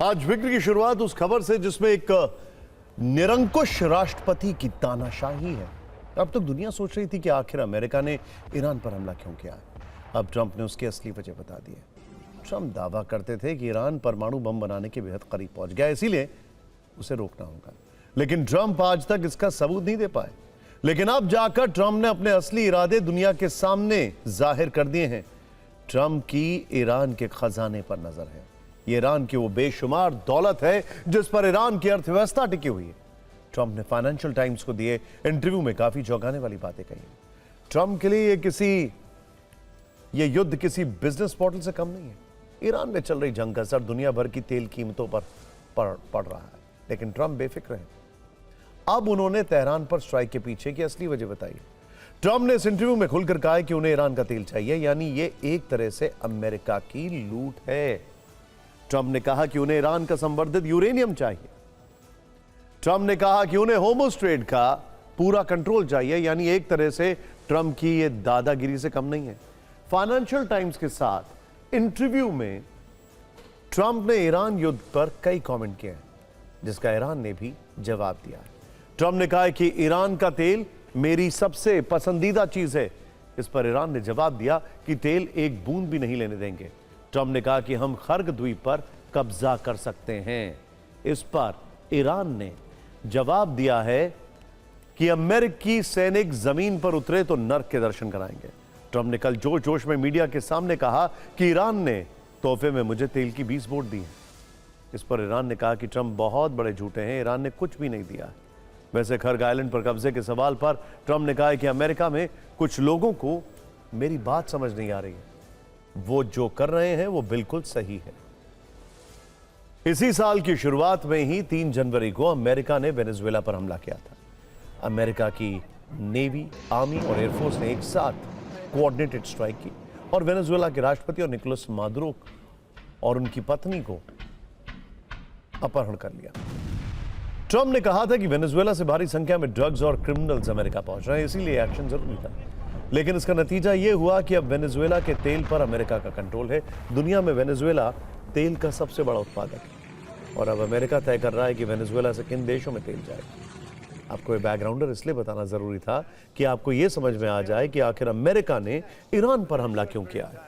आज विक्र की शुरुआत उस खबर से जिसमें एक निरंकुश राष्ट्रपति की तानाशाही है। अब तक दुनिया सोच रही थी कि आखिर अमेरिका ने ईरान पर हमला क्यों किया। अब ट्रंप ने उसकी असली वजह बता दी है। ट्रंप दावा करते थे कि ईरान परमाणु बम बनाने के बेहद करीब पहुंच गया, इसीलिए उसे रोकना होगा। लेकिन ट्रंप आज तक इसका सबूत नहीं दे पाए। लेकिन अब जाकर ट्रंप ने अपने असली इरादे दुनिया के सामने जाहिर कर दिए हैं। ट्रंप की ईरान के खजाने पर नजर है। ये ईरान की वो बेशुमार दौलत है जिस पर ईरान की अर्थव्यवस्था टिकी हुई है। ट्रंप ने फाइनेंशियल टाइम्स को दिए इंटरव्यू में काफी चौंकाने वाली बातें कही। ट्रंप के लिए ये युद्ध किसी बिजनेस पोर्टल से कम नहीं है। ईरान में चल रही जंग का असर दुनिया भर की तेल कीमतों पर पड़ रहा है, लेकिन ट्रंप बेफिक्र है। अब उन्होंने तेहरान पर स्ट्राइक के पीछे की असली वजह बताई। ट्रंप ने इस इंटरव्यू में खुलकर कहा कि उन्हें ईरान का तेल चाहिए, यानी ये एक तरह से अमेरिका की लूट है। ट्रंप ने कहा कि उन्हें ईरान का संवर्धित यूरेनियम चाहिए। ट्रंप ने कहा कि उन्हें होर्मुज़ ट्रेड का पूरा कंट्रोल चाहिए, यानी एक तरह से ट्रंप की ये दादागिरी से कम नहीं है। फाइनेंशियल टाइम्स के साथ इंटरव्यू में ट्रंप ने ईरान युद्ध पर कई कमेंट किए हैं, जिसका ईरान ने भी जवाब दिया है। ट्रंप ने कहा कि ईरान का तेल मेरी सबसे पसंदीदा चीज है। इस पर ईरान ने जवाब दिया कि तेल एक बूंद भी नहीं लेने देंगे। ट्रंप ने कहा कि हम खर्ग द्वीप पर कब्जा कर सकते हैं। इस पर ईरान ने जवाब दिया है कि अमेरिकी सैनिक जमीन पर उतरे तो नर्क के दर्शन कराएंगे। ट्रंप ने कल जोश जोश में मीडिया के सामने कहा कि ईरान ने तोहफे में मुझे तेल की 20 बोट दी है। इस पर ईरान ने कहा कि ट्रंप बहुत बड़े झूठे हैं, ईरान ने कुछ भी नहीं दिया। वैसे खर्ग आइलैंड पर कब्जे के सवाल पर ट्रंप ने कहा कि अमेरिका में कुछ लोगों को मेरी बात समझ नहीं आ रही है। वो जो कर रहे हैं वो बिल्कुल सही है। इसी साल की शुरुआत में ही 3 जनवरी को अमेरिका ने वेनेजुएला पर हमला किया था। अमेरिका की नेवी, आर्मी और एयरफोर्स ने एक साथ कोऑर्डिनेटेड स्ट्राइक की और वेनेजुएला के राष्ट्रपति और निकोलस मादुरो और उनकी पत्नी को अपहरण कर लिया। ट्रंप ने कहा था कि वेनेजुएला से भारी संख्या में ड्रग्स और क्रिमिनल्स अमेरिका पहुंच रहे हैं, इसीलिए एक्शन जरूरी था। लेकिन इसका नतीजा यह हुआ कि अब वेनेजुएला के तेल पर अमेरिका का कंट्रोल है। दुनिया में वेनेजुएला तेल का सबसे बड़ा उत्पादक है और अब अमेरिका तय कर रहा है कि वेनेजुएला से किन देशों में तेल जाए। आपको ये बैकग्राउंडर इसलिए बताना जरूरी था कि आपको यह समझ में आ जाए कि आखिर अमेरिका ने ईरान पर हमला क्यों किया है।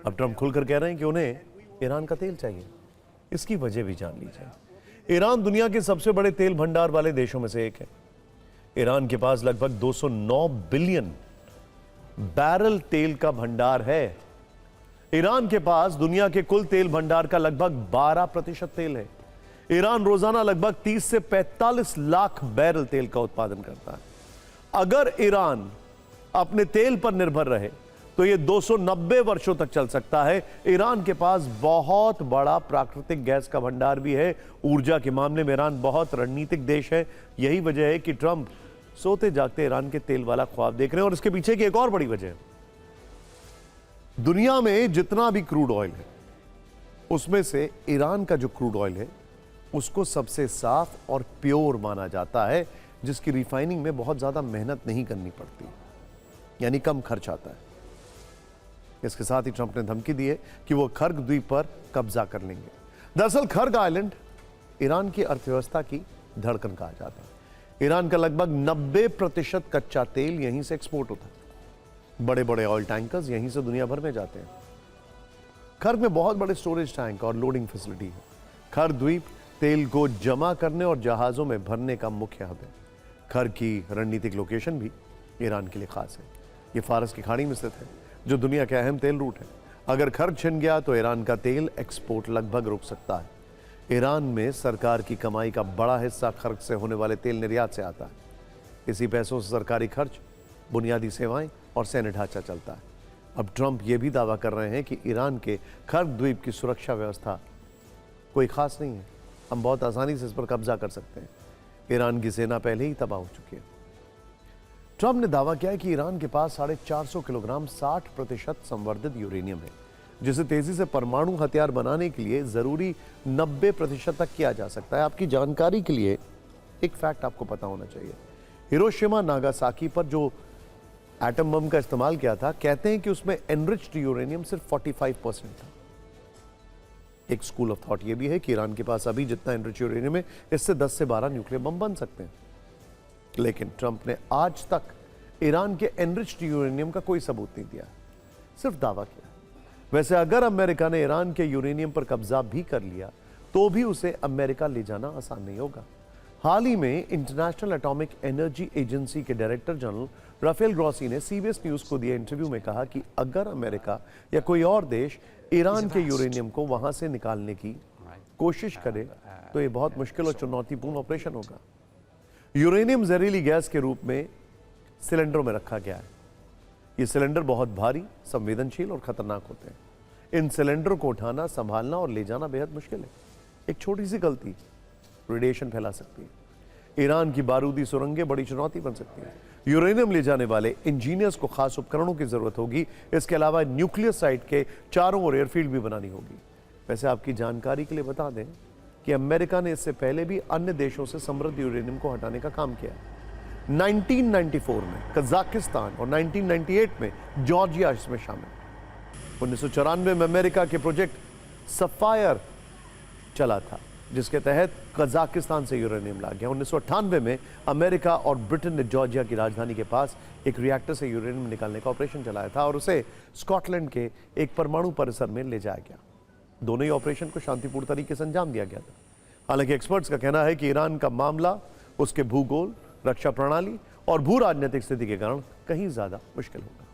अब ट्रंप खुलकर कह रहे हैं कि उन्हें ईरान का तेल चाहिए। इसकी वजह भी जान लीजिए। ईरान दुनिया के सबसे बड़े तेल भंडार वाले देशों में से एक है। ईरान के पास लगभग 209 बिलियन बैरल तेल का भंडार है। ईरान के पास दुनिया के कुल तेल भंडार का लगभग 12% तेल है। ईरान रोजाना लगभग 30 से 45 लाख बैरल तेल का उत्पादन करता है। अगर ईरान अपने तेल पर निर्भर रहे तो यह 290 वर्षों तक चल सकता है। ईरान के पास बहुत बड़ा प्राकृतिक गैस का भंडार भी है। ऊर्जा के मामले में ईरान बहुत रणनीतिक देश है। यही वजह है कि ट्रंप सोते जागते ईरान के तेल वाला ख्वाब देख रहे हैं। और इसके पीछे की एक और बड़ी वजह है, दुनिया में जितना भी क्रूड ऑयल है उसमें से ईरान का जो क्रूड ऑयल है उसको सबसे साफ और प्योर माना जाता है, जिसकी रिफाइनिंग में बहुत ज्यादा मेहनत नहीं करनी पड़ती, यानी कम खर्च आता है। इसके साथ ही ट्रंप ने धमकी दी है कि वो खर्ग द्वीप पर कब्जा कर लेंगे। दरअसल खर्ग आइलैंड ईरान की अर्थव्यवस्था की धड़कन कहा जाता है। ईरान का लगभग 90% कच्चा तेल यहीं से एक्सपोर्ट होता है। बड़े बड़े ऑयल टैंकर्स यहीं से दुनिया भर में जाते हैं। खर्ग में बहुत बड़े स्टोरेज टैंक और लोडिंग फैसिलिटी है। खर्ग द्वीप तेल को जमा करने और जहाजों में भरने का मुख्य हब है। खर्ग की रणनीतिक लोकेशन भी ईरान के लिए खास है। यह फारस की खाड़ी में स्थित है, जो दुनिया के अहम तेल रूट है। अगर खर्ग छिन गया तो ईरान का तेल एक्सपोर्ट लगभग रुक सकता है। ईरान में सरकार की कमाई का बड़ा हिस्सा खर्ग से होने वाले तेल निर्यात से आता है। इसी पैसों से सरकारी खर्च, बुनियादी सेवाएं और सैन्य ढांचा चलता है। अब ट्रंप ये भी दावा कर रहे हैं कि ईरान के खर्ग द्वीप की सुरक्षा व्यवस्था कोई खास नहीं है, हम बहुत आसानी से इस पर कब्जा कर सकते हैं। ईरान की सेना पहले ही तबाह हो चुकी है। ट्रंप ने दावा किया है कि ईरान के पास 450 किलोग्राम 60% संवर्धित यूरेनियम है, जिसे तेजी से परमाणु हथियार बनाने के लिए जरूरी 90% तक किया जा सकता है। आपकी जानकारी के लिए एक फैक्ट आपको पता होना चाहिए। हिरोशिमा नागासाकी पर जो एटम बम का इस्तेमाल किया था, कहते हैं कि उसमें एनरिच्ड यूरेनियम सिर्फ 45% था। एक स्कूल ऑफ थॉट ये भी है कि ईरान के पास अभी जितना एनरिच यूरेनियम है, इससे 10 से 12 न्यूक्लियर बम बन सकते हैं। लेकिन ट्रंप ने आज तक ईरान के एनरिच्ड यूरेनियम का कोई सबूत नहीं दिया, सिर्फ दावा किया। वैसे अगर अमेरिका ने ईरान के यूरेनियम पर कब्जा भी कर लिया तो भी उसे अमेरिका ले जाना आसान नहीं होगा। हाल ही में इंटरनेशनल एटॉमिक एनर्जी एजेंसी के डायरेक्टर जनरल राफेल ग्रॉसी ने सीबीएस न्यूज को दिए इंटरव्यू में कहा कि अगर अमेरिका या कोई और देश ईरान के यूरेनियम को वहां से निकालने की कोशिश करे तो यह बहुत मुश्किल और चुनौतीपूर्ण ऑपरेशन होगा। यूरेनियम जहरीली गैस के रूप में सिलेंडरों में रखा गया है। ये सिलेंडर बहुत भारी, संवेदनशील और खतरनाक होते हैं। इन सिलेंडरों को उठाना, संभालना और ले जाना बेहद मुश्किल है। एक छोटी सी गलती रेडिएशन फैला सकती है। ईरान की बारूदी सुरंगें बड़ी चुनौती बन सकती हैं। यूरेनियम ले जाने वाले इंजीनियर्स को खास उपकरणों की जरूरत होगी। इसके अलावा न्यूक्लियर साइट के चारों ओर एयरफील्ड भी बनानी होगी। वैसे आपकी जानकारी के लिए बता दें कि अमेरिका ने इससे पहले भी अन्य देशों से समृद्ध यूरेनियम को हटाने का काम किया। 1994 में कजाकिस्तान और 1998 में जॉर्जिया इसमें शामिल। 1994 में अमेरिका के प्रोजेक्ट सफायर चला था, जिसके तहत कजाकिस्तान से यूरेनियम ला गया। 1998 में अमेरिका और ब्रिटेन ने जॉर्जिया की राजधानी के पास एक रिएक्टर से यूरेनियम निकालने का ऑपरेशन चलाया था और उसे स्कॉटलैंड के एक परमाणु परिसर में ले जाया गया। दोनों ही ऑपरेशन को शांतिपूर्ण तरीके से अंजाम दिया गया था। हालांकि एक्सपर्ट्स का कहना है कि ईरान का मामला उसके भूगोल, रक्षा प्रणाली और भू राजनीतिक स्थिति के कारण कहीं ज्यादा मुश्किल होगा।